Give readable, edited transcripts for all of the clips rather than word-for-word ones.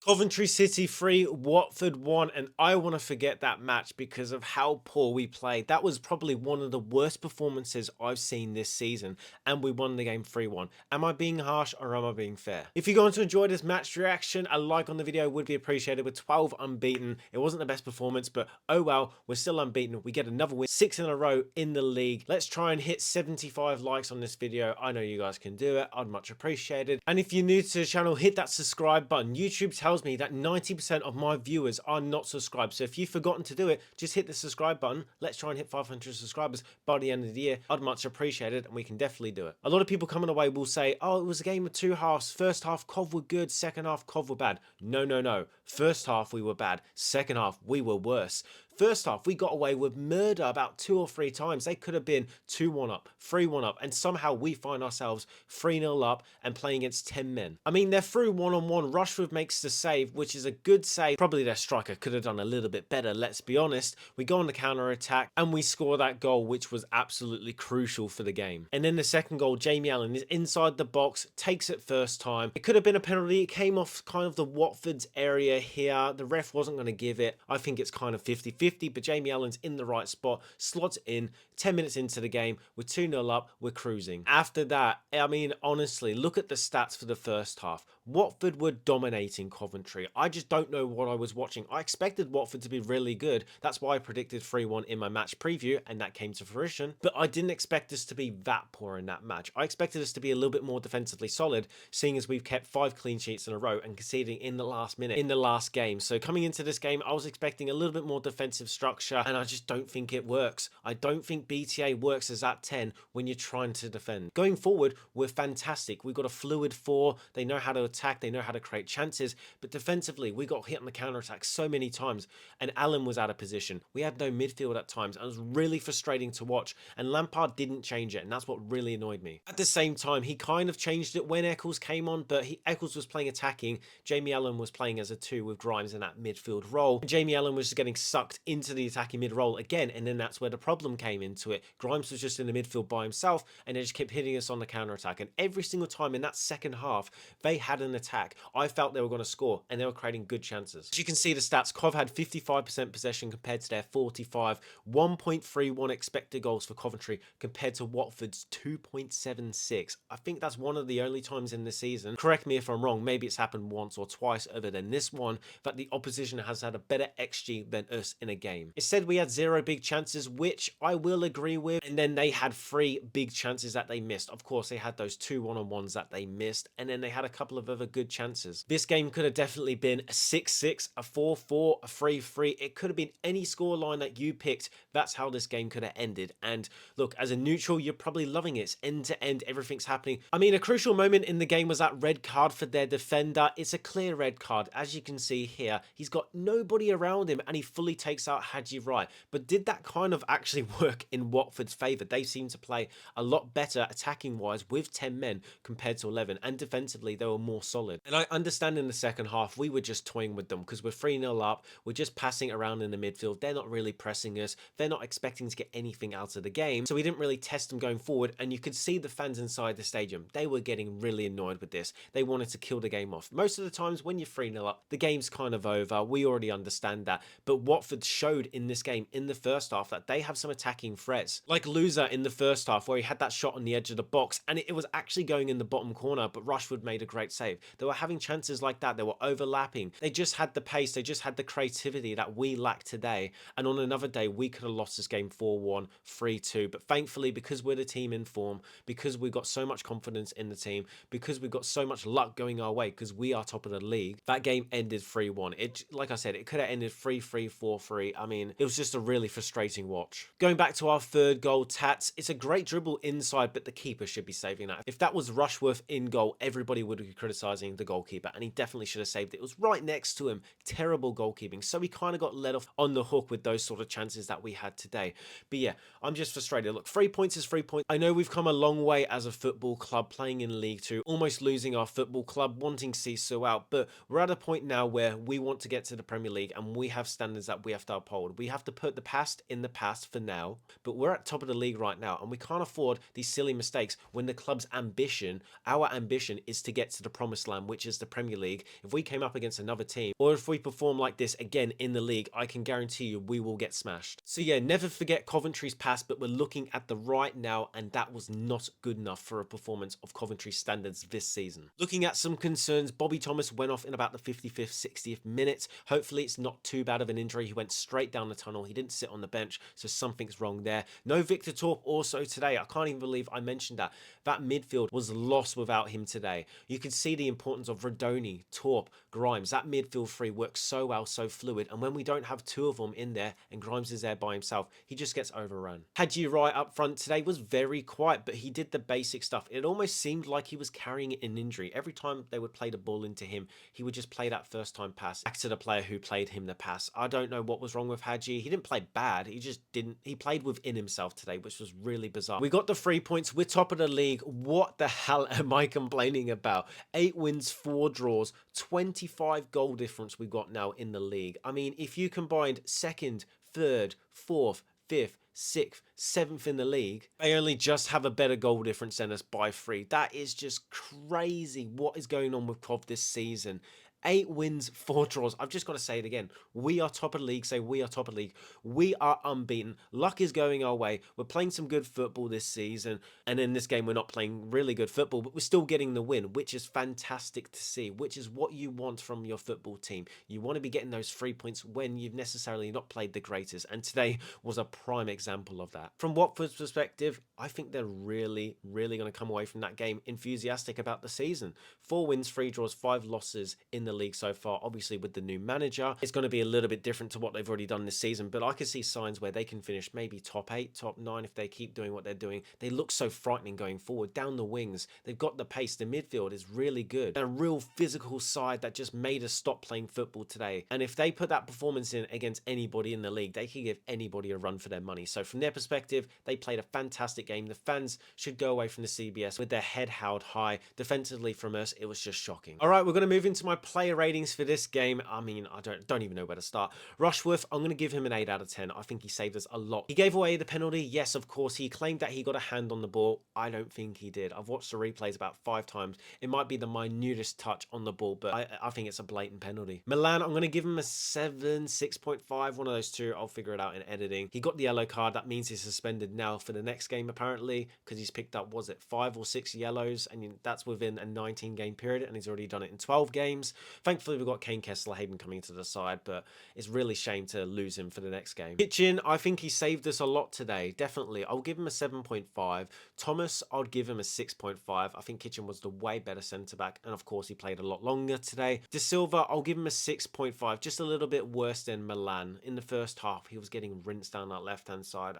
Coventry City 3, Watford 1, and I want to forget that match because of how poor we played. That was probably one of the worst performances I've seen this season, and we won the game 3-1. Am I being harsh or am I being fair? If you're going to enjoy this match reaction, a like on the video would be appreciated. With 12 unbeaten, it wasn't the best performance, but oh well, we're still unbeaten. We get another win, 6 in a row in the league. Let's try and hit 75 likes on this video. I know you guys can do it. I'd much appreciate it. And if you're new to the channel, hit that subscribe button. YouTube tells me that 90% of my viewers are not subscribed. So if you've forgotten to do it, just hit the subscribe button. Let's try and hit 500 subscribers by the end of the year. I'd much appreciate it, and we can definitely do it. A lot of people coming away will say, oh, it was a game of two halves. First half, Cov were good. Second half, Cov were bad. No, no, no. First half, we were bad. Second half, we were worse. First half, we got away with murder about 2 or 3 times. They could have been 2-1 up, 3-1 up, and somehow we find ourselves 3-0 up and playing against 10 men. I mean, they're through one-on-one. Rushford makes the save, which is a good save. Probably their striker could have done a little bit better, let's be honest. We go on the counter-attack, and we score that goal, which was absolutely crucial for the game. And then the second goal, Jamie Allen is inside the box, takes it first time. It could have been a penalty. It came off kind of the Watford's area here. The ref wasn't going to give it. I think it's kind of 50-50. But Jamie Allen's in the right spot, slots in. 10 minutes into the game, we're 2-0 up, we're cruising. After that, I mean, honestly, look at the stats for the first half. Watford were dominating Coventry. I just don't know what I was watching. I expected Watford to be really good. That's why I predicted 3-1 in my match preview, and that came to fruition. But I didn't expect us to be that poor in that match. I expected us to be a little bit more defensively solid, seeing as we've kept 5 clean sheets in a row and conceding in the last minute in the last game. So coming into this game, I was expecting a little bit more defensive structure, and I just don't think it works. I don't think BTA works as that 10 when you're trying to defend. Going forward, we're fantastic. We've got a fluid 4. They know how to attack. They know how to create chances. But defensively, we got hit on the counter-attack so many times, and Allen was out of position. We had no midfield at times, and it was really frustrating to watch, and Lampard didn't change it, and that's what really annoyed me. At the same time, he kind of changed it when Eccles came on, but Eccles was playing attacking. Jamie Allen was playing as a 2 with Grimes in that midfield role. Jamie Allen was just getting sucked into the attacking mid role again, and then that's where the problem came into it. Grimes was just in the midfield by himself, and they just kept hitting us on the counter attack. And every single time in that second half, they had an attack. I felt they were going to score, and they were creating good chances. As you can see the stats, Cov had 55% possession compared to their 45, 1.31 expected goals for Coventry compared to Watford's 2.76. I think that's one of the only times in the season, correct me if I'm wrong, maybe it's happened once or twice other than this one, that the opposition has had a better XG than us in a game. It said we had 0 big chances, which I will agree with, and then they had 3 big chances that they missed. Of course, they had those 2 one-on-ones that they missed, and then they had a couple of other good chances. This game could have definitely been a 6-6, a 4-4, a 3-3. It could have been any scoreline that you picked. That's how this game could have ended. And look, as a neutral, you're probably loving it. It's end to end, everything's happening. I mean, a crucial moment in the game was that red card for their defender. It's a clear red card. As you can see here, he's got nobody around him, and he fully takes out Hadji Wright. But did that kind of actually work in Watford's favour? They seem to play a lot better attacking wise with 10 men compared to 11, and defensively they were more solid. And I understand in the second half we were just toying with them because we're 3-0 up, we're just passing around in the midfield, they're not really pressing us, they're not expecting to get anything out of the game, so we didn't really test them going forward. And you could see the fans inside the stadium, they were getting really annoyed with this. They wanted to kill the game off. Most of the times when you're 3-0 up, the game's kind of over, we already understand that. But Watford showed in this game in the first half that they have some attacking threats, like Loser in the first half where he had that shot on the edge of the box and it was actually going in the bottom corner, but Rushford made a great save. They were having chances like that, they were overlapping, they just had the pace, they just had the creativity that we lack today. And on another day we could have lost this game 4-1, 3-2, but thankfully, because we're the team in form, because we've got so much confidence in the team, because we've got so much luck going our way, because we are top of the league, that game ended 3-1. It, like I said, it could have ended 3-3, 4-3. I mean, it was just a really frustrating watch. Going back to our third goal, Tats, it's a great dribble inside, but the keeper should be saving that. If that was Rushworth in goal, everybody would be criticising the goalkeeper, and he definitely should have saved it. It was right next to him. Terrible goalkeeping. So we kind of got let off on the hook with those sort of chances that we had today. But yeah, I'm just frustrated. Look, 3 points is 3 points. I know we've come a long way as a football club playing in League 2, almost losing our football club, wanting Sisu out, but we're at a point now where we want to get to the Premier League and we have standards that we have to uphold. We have to put the past in the past for now, but we're at top of the league right now and we can't afford these silly mistakes when the club's ambition, our ambition, is to get to the promised land, which is the Premier League, if we came up against another team, or if we perform like this again in the league, I can guarantee you we will get smashed. So yeah, never forget Coventry's past, but we're looking at the right now, and that was not good enough for a performance of Coventry standards this season. Looking at some concerns, Bobby Thomas went off in about the 55th, 60th minute. Hopefully it's not too bad of an injury. He went straight down the tunnel. He didn't sit on the bench, so something's wrong there. No Victor Torp also today. I can't even believe I mentioned that. That midfield was lost without him today. You could see the importance of Radoni, Torp, Grimes. That midfield three works so well, so fluid, and when we don't have two of them in there and Grimes is there by himself, he just gets overrun. Hadji Wright up front today was very quiet, but he did the basic stuff. It almost seemed like he was carrying an injury. Every time they would play the ball into him, he would just play that first time pass back to the player who played him the pass. I don't know what was wrong with Hadji. He didn't play bad. He just didn't. He played within himself today, which was really bizarre. We got the 3 points. We're top of the league. What the hell am I complaining about? 8 wins, 4 draws, 25 goal difference we got now in the league. I mean, if you combined second, third, fourth, fifth, 6th, 7th in the league, they only just have a better goal difference than us by 3. That is just crazy. What is going on with Cov this season? 8 wins, 4 draws. I've just got to say it again. We are top of the league. Say we are top of the league. We are unbeaten. Luck is going our way. We're playing some good football this season. And in this game, we're not playing really good football, but we're still getting the win, which is fantastic to see, which is what you want from your football team. You want to be getting those 3 points when you've necessarily not played the greatest. And today was a prime example of that. From Watford's perspective, I think they're really going to come away from that game enthusiastic about the season. 4 wins, 3 draws, 5 losses in the league so far. Obviously with the new manager, it's going to be a little bit different to what they've already done this season, but I can see signs where they can finish maybe top 8, top 9 if they keep doing what they're doing. They look so frightening going forward. Down the wings, they've got the pace. The midfield is really good. A real physical side that just made us stop playing football today. And if they put that performance in against anybody in the league, they can give anybody a run for their money. So from their perspective, they played a fantastic game. The fans should go away from the CBS with their head held high. Defensively from us, it was just shocking. All right, we're going to move into my player ratings for this game. I mean, I don't even know where to start. Rushworth, I'm going to give him an 8 out of 10. I think he saved us a lot. He gave away the penalty. Yes, of course. He claimed that he got a hand on the ball. I don't think he did. I've watched the replays about 5 times. It might be the minutest touch on the ball, but I think it's a blatant penalty. Milan, I'm going to give him a 7, 6.5. One of those two. I'll figure it out in editing. He got the yellow card. That means he's suspended now for the next game, apparently, because he's picked up, was it 5 or 6 yellows? And that's within a 19 game period, and he's already done it in 12 games. Thankfully, we've got Kane Kessler-Hayden coming to the side, but it's really shame to lose him for the next game. Kitchen, I think he saved us a lot today. Definitely. I'll give him a 7.5. Thomas, I'd give him a 6.5. I think Kitchen was the way better centre-back, and of course, he played a lot longer today. De Silva, I'll give him a 6.5. Just a little bit worse than Milan. In the first half, he was getting rinsed down that left-hand side.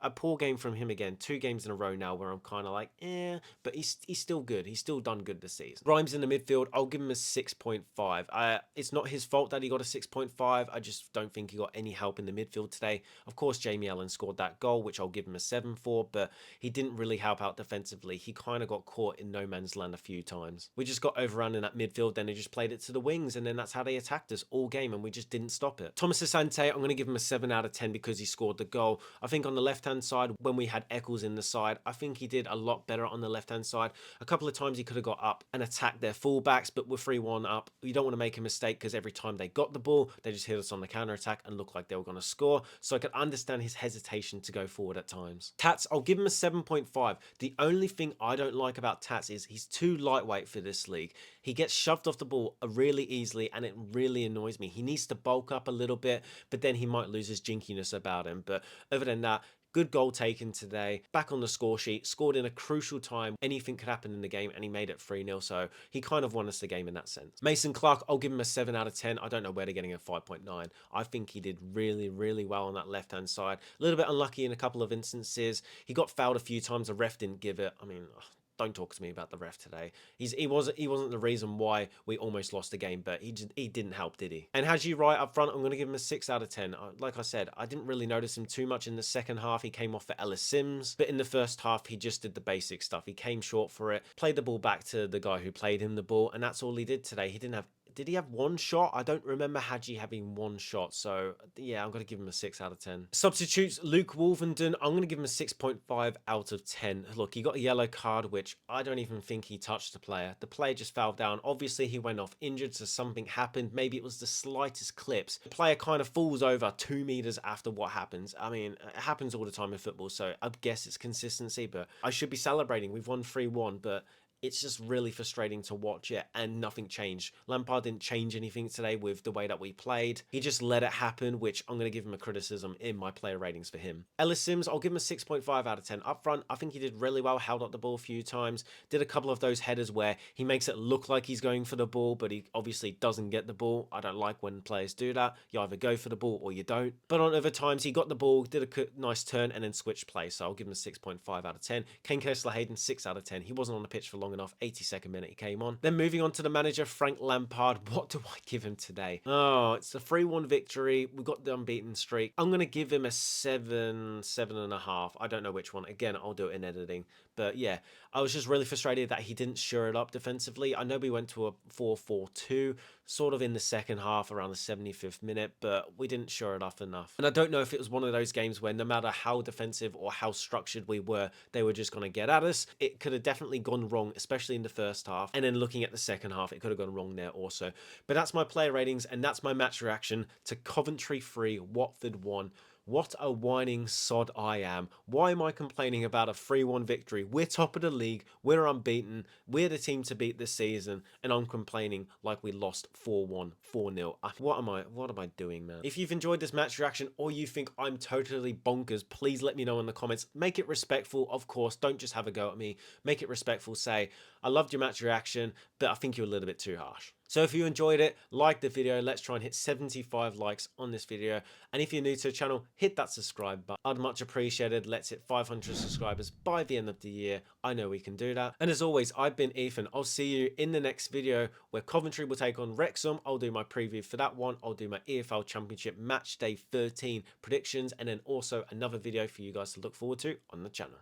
A poor game from him again. 2 games in a row now where I'm kind of like, but he's still good. He's still done good this season. Grimes in the midfield, I'll give him a 6.5. It's not his fault that he got a 6.5. I just don't think he got any help in the midfield today. Of course, Jamie Allen scored that goal, which I'll give him a 7 for, but he didn't really help out defensively. He kind of got caught in no man's land a few times. We just got overrun in that midfield, then they just played it to the wings, and then that's how they attacked us all game, and we just didn't stop it. Thomas Asante, I'm going to give him a 7 out of 10 because he scored the goal. I think on the left-hand side, when we had Eccles in the side, I think he did a lot better on the left-hand side. A couple of times he could have got up and attacked their fullbacks, but we're 3-1 up. You don't want to make a mistake because every time they got the ball, they just hit us on the counter-attack and looked like they were going to score. So I could understand his hesitation to go forward at times. Tats, I'll give him a 7.5. The only thing I don't like about Tats is he's too lightweight for this league. He gets shoved off the ball really easily, and it really annoys me. He needs to bulk up a little bit, but then he might lose his jinkiness about him. But other than that, good goal taken today, back on the score sheet, scored in a crucial time. Anything could happen in the game, and he made it 3-0, so he kind of won us the game in that sense. Mason Clark, I'll give him a 7 out of 10. I don't know where they're getting a 5.9. I think he did really well on that left-hand side. A little bit unlucky in a couple of instances. He got fouled a few times. The ref didn't give it. I mean, don't talk to me about the ref today. He wasn't the reason why we almost lost the game, but he didn't help, did he? And Hadji Wright up front, I'm going to give him a 6 out of 10. Like I said, I didn't really notice him too much in the second half. He came off for Ellis Sims, but in the first half, he just did the basic stuff. He came short for it, played the ball back to the guy who played him the ball, and that's all he did today. He didn't have Did he have one shot? I don't remember Hadji having one shot. So yeah, I'm going to give him a 6 out of 10. Substitutes, Luke Wolverhampton, I'm going to give him a 6.5 out of 10. Look, he got a yellow card, which I don't even think he touched the player. The player just fell down. Obviously, he went off injured, so something happened. Maybe it was the slightest clips. The player kind of falls over 2 meters after what happens. I mean, it happens all the time in football, so I guess it's consistency, but I should be celebrating. We've won 3-1, but it's just really frustrating to watch it, and nothing changed. Lampard didn't change anything today with the way that we played. He just let it happen, which I'm going to give him a criticism in my player ratings for him. Ellis Sims, I'll give him a 6.5 out of 10. Up front, I think he did really well, held up the ball a few times, did a couple of those headers where he makes it look like he's going for the ball, but he obviously doesn't get the ball. I don't like when players do that. You either go for the ball or you don't. But on other times, he got the ball, did a nice turn, and then switched play, so I'll give him a 6.5 out of 10. Kane Kessler-Hayden, 6 out of 10. He wasn't on the pitch for long enough. 82nd minute he came on. Then moving on to the manager, Frank Lampard. What do I give him today? Oh, it's a 3-1 victory. We got the unbeaten streak. I'm going to give him a 7.5. I don't know which one. Again, I'll do it in editing. But yeah, I was just really frustrated that he didn't shore it up defensively. I know we went to a 4-4-2 sort of in the second half around the 75th minute, but we didn't shore it up enough. And I don't know if it was one of those games where no matter how defensive or how structured we were, they were just going to get at us. It could have definitely gone wrong, especially in the first half. And then looking at the second half, it could have gone wrong there also. But that's my player ratings, and that's my match reaction to Coventry 3, Watford 1. What a whining sod I am. Why am I complaining about a 3-1 victory? We're top of the league. We're unbeaten. We're the team to beat this season. And I'm complaining like we lost 4-1, 4-0. What am I doing, man? If you've enjoyed this match reaction or you think I'm totally bonkers, please let me know in the comments. Make it respectful, of course. Don't just have a go at me. Make it respectful. Say, I loved your match reaction, but I think you're a little bit too harsh. So if you enjoyed it, like the video. Let's try and hit 75 likes on this video. And if you're new to the channel, hit that subscribe button. I'd much appreciate it. Let's hit 500 subscribers by the end of the year. I know we can do that. And as always, I've been Ethan. I'll see you in the next video where Coventry will take on Wrexham. I'll do my preview for that one. I'll do my EFL Championship Match Day 13 predictions, and then also another video for you guys to look forward to on the channel.